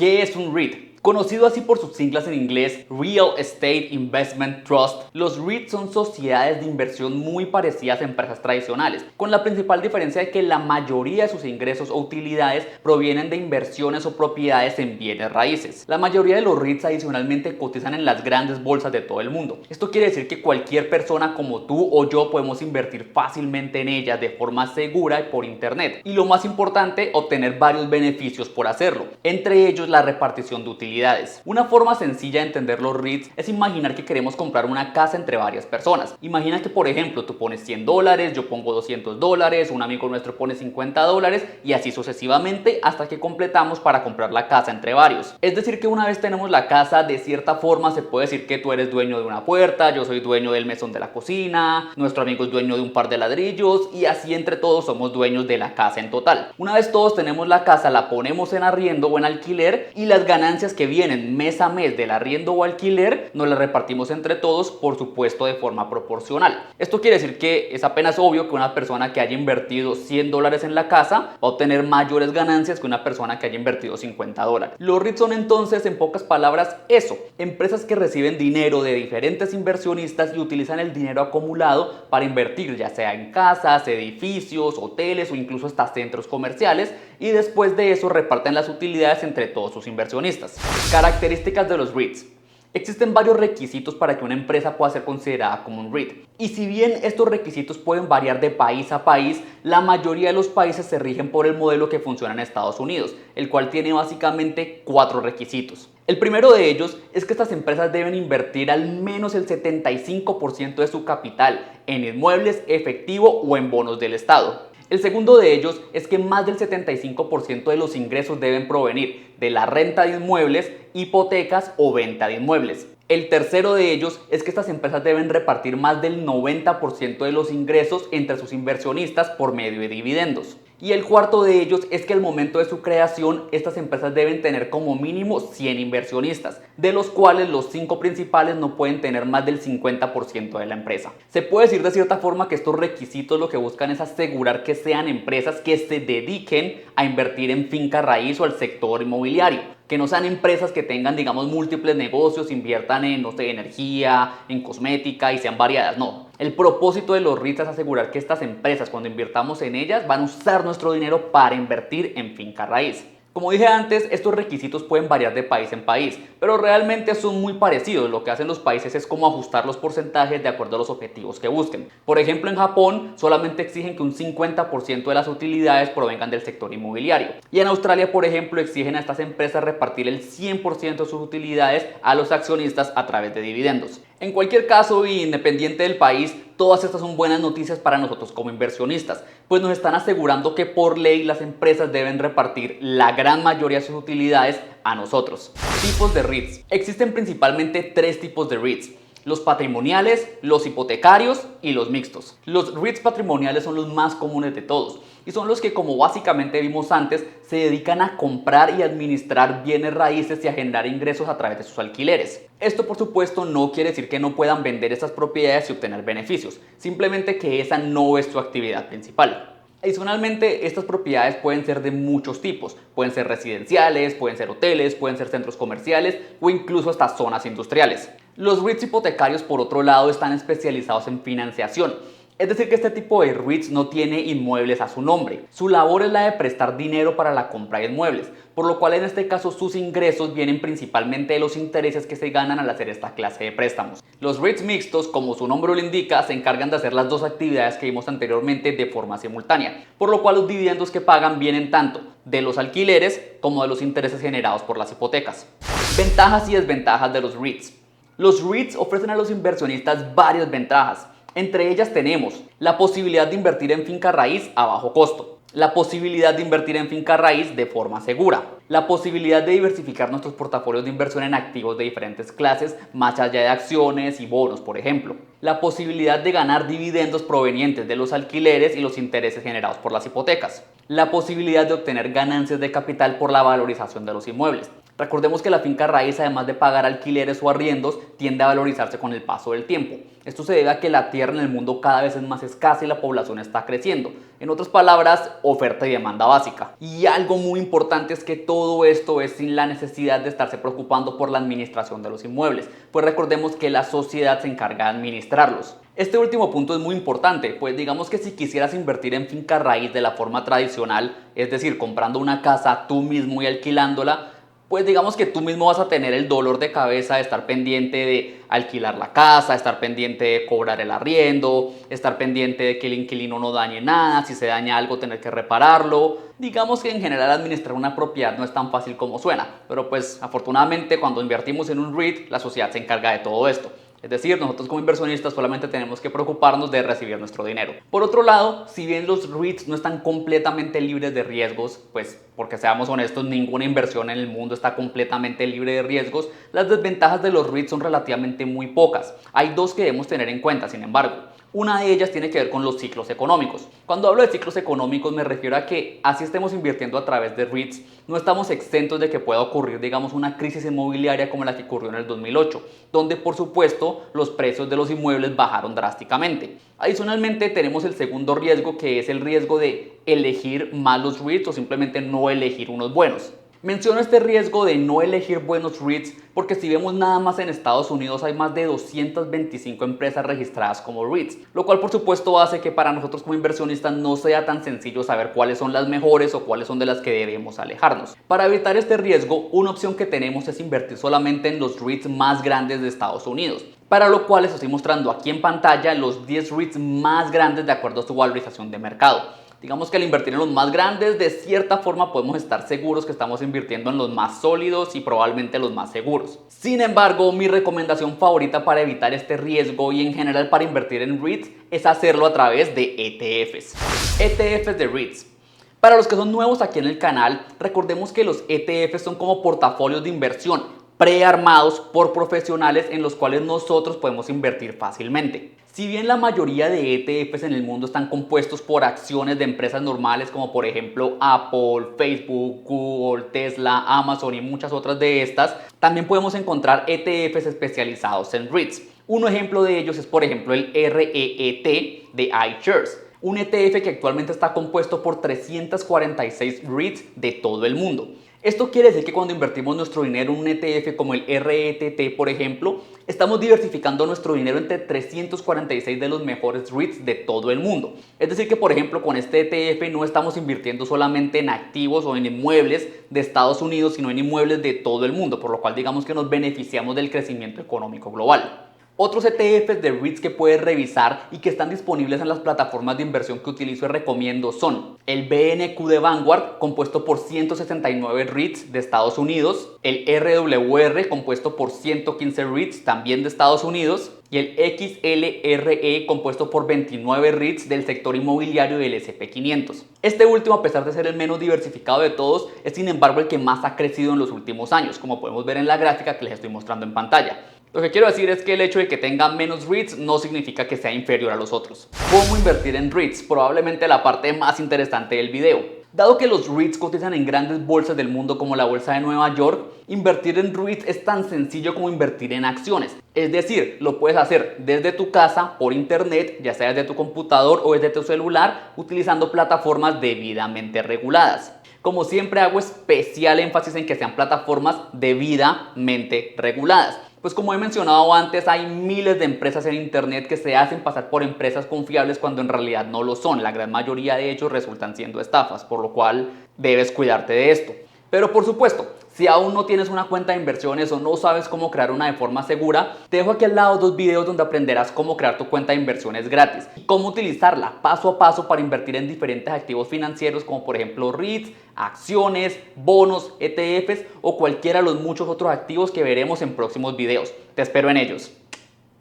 ¿Qué es un REIT? Conocido así por sus siglas en inglés Real Estate Investment Trust, los REITs son sociedades de inversión muy parecidas a empresas tradicionales, con la principal diferencia de que la mayoría de sus ingresos o utilidades provienen de inversiones o propiedades en bienes raíces. La mayoría de los REITs adicionalmente cotizan en las grandes bolsas de todo el mundo. Esto quiere decir que cualquier persona como tú o yo podemos invertir fácilmente en ellas de forma segura y por internet. Y lo más importante, obtener varios beneficios por hacerlo, entre ellos la repartición de utilidades. Una forma sencilla de entender los REITs es imaginar que queremos comprar una casa entre varias personas. Imagina que, por ejemplo, tú pones $100, yo pongo $200, un amigo nuestro pone $50 y así sucesivamente hasta que completamos para comprar la casa entre varios. Es decir, que una vez tenemos la casa, de cierta forma se puede decir que tú eres dueño de una puerta, yo soy dueño del mesón de la cocina, nuestro amigo es dueño de un par de ladrillos y así entre todos somos dueños de la casa en total. Una vez todos tenemos la casa, la ponemos en arriendo o en alquiler y las ganancias que vienen mes a mes del arriendo o alquiler nos las repartimos entre todos, por supuesto de forma proporcional. Esto quiere decir que es apenas obvio que una persona que haya invertido $100 en la casa va a obtener mayores ganancias que una persona que haya invertido $50. Los REITs son entonces, en pocas palabras, eso: empresas que reciben dinero de diferentes inversionistas y utilizan el dinero acumulado para invertir, ya sea en casas, edificios, hoteles o incluso hasta centros comerciales, y después de eso reparten las utilidades entre todos sus inversionistas. Características de los REITs. Existen varios requisitos para que una empresa pueda ser considerada como un REIT. Y si bien estos requisitos pueden variar de país a país, la mayoría de los países se rigen por el modelo que funciona en Estados Unidos, el cual tiene básicamente 4 requisitos. El primero de ellos es que estas empresas deben invertir al menos el 75% de su capital en inmuebles, efectivo o en bonos del Estado. El segundo de ellos es que más del 75% de los ingresos deben provenir de la renta de inmuebles, hipotecas o venta de inmuebles. El tercero de ellos es que estas empresas deben repartir más del 90% de los ingresos entre sus inversionistas por medio de dividendos. Y el cuarto de ellos es que al momento de su creación, estas empresas deben tener como mínimo 100 inversionistas, de los cuales los 5 principales no pueden tener más del 50% de la empresa. Se puede decir de cierta forma que estos requisitos lo que buscan es asegurar que sean empresas que se dediquen a invertir en finca raíz o al sector inmobiliario, que no sean empresas que tengan, digamos, múltiples negocios, inviertan en, no sé, energía, en cosmética y sean variadas. No. El propósito de los REITs es asegurar que estas empresas, cuando invirtamos en ellas, van a usar nuestro dinero para invertir en finca raíz. Como dije antes, estos requisitos pueden variar de país en país, pero realmente son muy parecidos. Lo que hacen los países es como ajustar los porcentajes de acuerdo a los objetivos que busquen. Por ejemplo, en Japón solamente exigen que un 50% de las utilidades provengan del sector inmobiliario. Y en Australia, por ejemplo, exigen a estas empresas repartir el 100% de sus utilidades a los accionistas a través de dividendos. En cualquier caso, y independiente del país, todas estas son buenas noticias para nosotros como inversionistas, pues nos están asegurando que por ley las empresas deben repartir la gran mayoría de sus utilidades a nosotros. Tipos de REITs. Existen principalmente 3 tipos de REITs: los patrimoniales, los hipotecarios y los mixtos. Los REITs patrimoniales son los más comunes de todos y son los que, como básicamente vimos antes, se dedican a comprar y administrar bienes raíces y a generar ingresos a través de sus alquileres. Esto, por supuesto, no quiere decir que no puedan vender estas propiedades y obtener beneficios, simplemente que esa no es su actividad principal. Adicionalmente, estas propiedades pueden ser de muchos tipos. Pueden ser residenciales, pueden ser hoteles, pueden ser centros comerciales o incluso hasta zonas industriales. Los REITs hipotecarios, por otro lado, están especializados en financiación. Es decir, que este tipo de REITs no tiene inmuebles a su nombre. Su labor es la de prestar dinero para la compra de inmuebles, por lo cual en este caso sus ingresos vienen principalmente de los intereses que se ganan al hacer esta clase de préstamos. Los REITs mixtos, como su nombre lo indica, se encargan de hacer las dos actividades que vimos anteriormente de forma simultánea, por lo cual los dividendos que pagan vienen tanto de los alquileres como de los intereses generados por las hipotecas. Ventajas y desventajas de los REITs. Los REITs ofrecen a los inversionistas varias ventajas. Entre ellas tenemos la posibilidad de invertir en finca raíz a bajo costo, la posibilidad de invertir en finca raíz de forma segura, la posibilidad de diversificar nuestros portafolios de inversión en activos de diferentes clases, más allá de acciones y bonos, por ejemplo, la posibilidad de ganar dividendos provenientes de los alquileres y los intereses generados por las hipotecas, la posibilidad de obtener ganancias de capital por la valorización de los inmuebles. Recordemos que la finca raíz, además de pagar alquileres o arriendos, tiende a valorizarse con el paso del tiempo. Esto se debe a que la tierra en el mundo cada vez es más escasa y la población está creciendo. En otras palabras, oferta y demanda básica. Y algo muy importante es que todo esto es sin la necesidad de estarse preocupando por la administración de los inmuebles, pues recordemos que la sociedad se encarga de administrarlos. Este último punto es muy importante, pues digamos que si quisieras invertir en finca raíz de la forma tradicional, es decir, comprando una casa tú mismo y alquilándola, pues digamos que tú mismo vas a tener el dolor de cabeza de estar pendiente de alquilar la casa, estar pendiente de cobrar el arriendo, estar pendiente de que el inquilino no dañe nada, si se daña algo tener que repararlo. Digamos que en general administrar una propiedad no es tan fácil como suena, pero pues afortunadamente cuando invertimos en un REIT la sociedad se encarga de todo esto. Es decir, nosotros como inversionistas solamente tenemos que preocuparnos de recibir nuestro dinero. Por otro lado, si bien los REITs no están completamente libres de riesgos, pues porque seamos honestos, ninguna inversión en el mundo está completamente libre de riesgos, las desventajas de los REITs son relativamente muy pocas. Hay dos que debemos tener en cuenta, sin embargo. Una de ellas tiene que ver con los ciclos económicos. Cuando hablo de ciclos económicos me refiero a que así estemos invirtiendo a través de REITs, no estamos exentos de que pueda ocurrir, digamos, una crisis inmobiliaria como la que ocurrió en el 2008, donde por supuesto los precios de los inmuebles bajaron drásticamente. Adicionalmente tenemos el segundo riesgo, que es el riesgo de elegir malos REITs o simplemente no elegir unos buenos. Menciono este riesgo de no elegir buenos REITs porque si vemos nada más en Estados Unidos hay más de 225 empresas registradas como REITs, lo cual por supuesto hace que para nosotros como inversionistas no sea tan sencillo saber cuáles son las mejores o cuáles son de las que debemos alejarnos. Para evitar este riesgo, una opción que tenemos es invertir solamente en los REITs más grandes de Estados Unidos, para lo cual les estoy mostrando aquí en pantalla los 10 REITs más grandes de acuerdo a su valorización de mercado. Digamos que al invertir en los más grandes, de cierta forma podemos estar seguros que estamos invirtiendo en los más sólidos y probablemente los más seguros. Sin embargo, mi recomendación favorita para evitar este riesgo y en general para invertir en REITs es hacerlo a través de ETFs. ETFs de REITs. Para los que son nuevos aquí en el canal, recordemos que los ETFs son como portafolios de inversión prearmados por profesionales en los cuales nosotros podemos invertir fácilmente. Si bien la mayoría de ETFs en el mundo están compuestos por acciones de empresas normales como por ejemplo Apple, Facebook, Google, Tesla, Amazon y muchas otras de estas, también podemos encontrar ETFs especializados en REITs. Un ejemplo de ellos es por ejemplo el REET de iShares, un ETF que actualmente está compuesto por 346 REITs de todo el mundo. Esto quiere decir que cuando invertimos nuestro dinero en un ETF como el RETT, por ejemplo, estamos diversificando nuestro dinero entre 346 de los mejores REITs de todo el mundo. Es decir que, por ejemplo, con este ETF no estamos invirtiendo solamente en activos o en inmuebles de Estados Unidos, sino en inmuebles de todo el mundo, por lo cual digamos que nos beneficiamos del crecimiento económico global. Otros ETFs de REITs que puedes revisar y que están disponibles en las plataformas de inversión que utilizo y recomiendo son el BNQ de Vanguard, compuesto por 169 REITs de Estados Unidos, el RWR, compuesto por 115 REITs también de Estados Unidos, y el XLRE, compuesto por 29 REITs del sector inmobiliario del S&P500. Este último, a pesar de ser el menos diversificado de todos, es sin embargo el que más ha crecido en los últimos años, como podemos ver en la gráfica que les estoy mostrando en pantalla. Lo que quiero decir es que el hecho de que tenga menos REITs no significa que sea inferior a los otros. ¿Cómo invertir en REITs? Probablemente la parte más interesante del video. Dado que los REITs cotizan en grandes bolsas del mundo como la bolsa de Nueva York, invertir en REITs es tan sencillo como invertir en acciones. Es decir, lo puedes hacer desde tu casa, por internet, ya sea desde tu computador o desde tu celular, utilizando plataformas debidamente reguladas. Como siempre hago especial énfasis en que sean plataformas debidamente reguladas. Pues como he mencionado antes, hay miles de empresas en internet que se hacen pasar por empresas confiables cuando en realidad no lo son. La gran mayoría de ellos resultan siendo estafas, por lo cual debes cuidarte de esto. Pero por supuesto, si aún no tienes una cuenta de inversiones o no sabes cómo crear una de forma segura, te dejo aquí al lado dos videos donde aprenderás cómo crear tu cuenta de inversiones gratis y cómo utilizarla paso a paso para invertir en diferentes activos financieros como por ejemplo REITs, acciones, bonos, ETFs o cualquiera de los muchos otros activos que veremos en próximos videos. Te espero en ellos.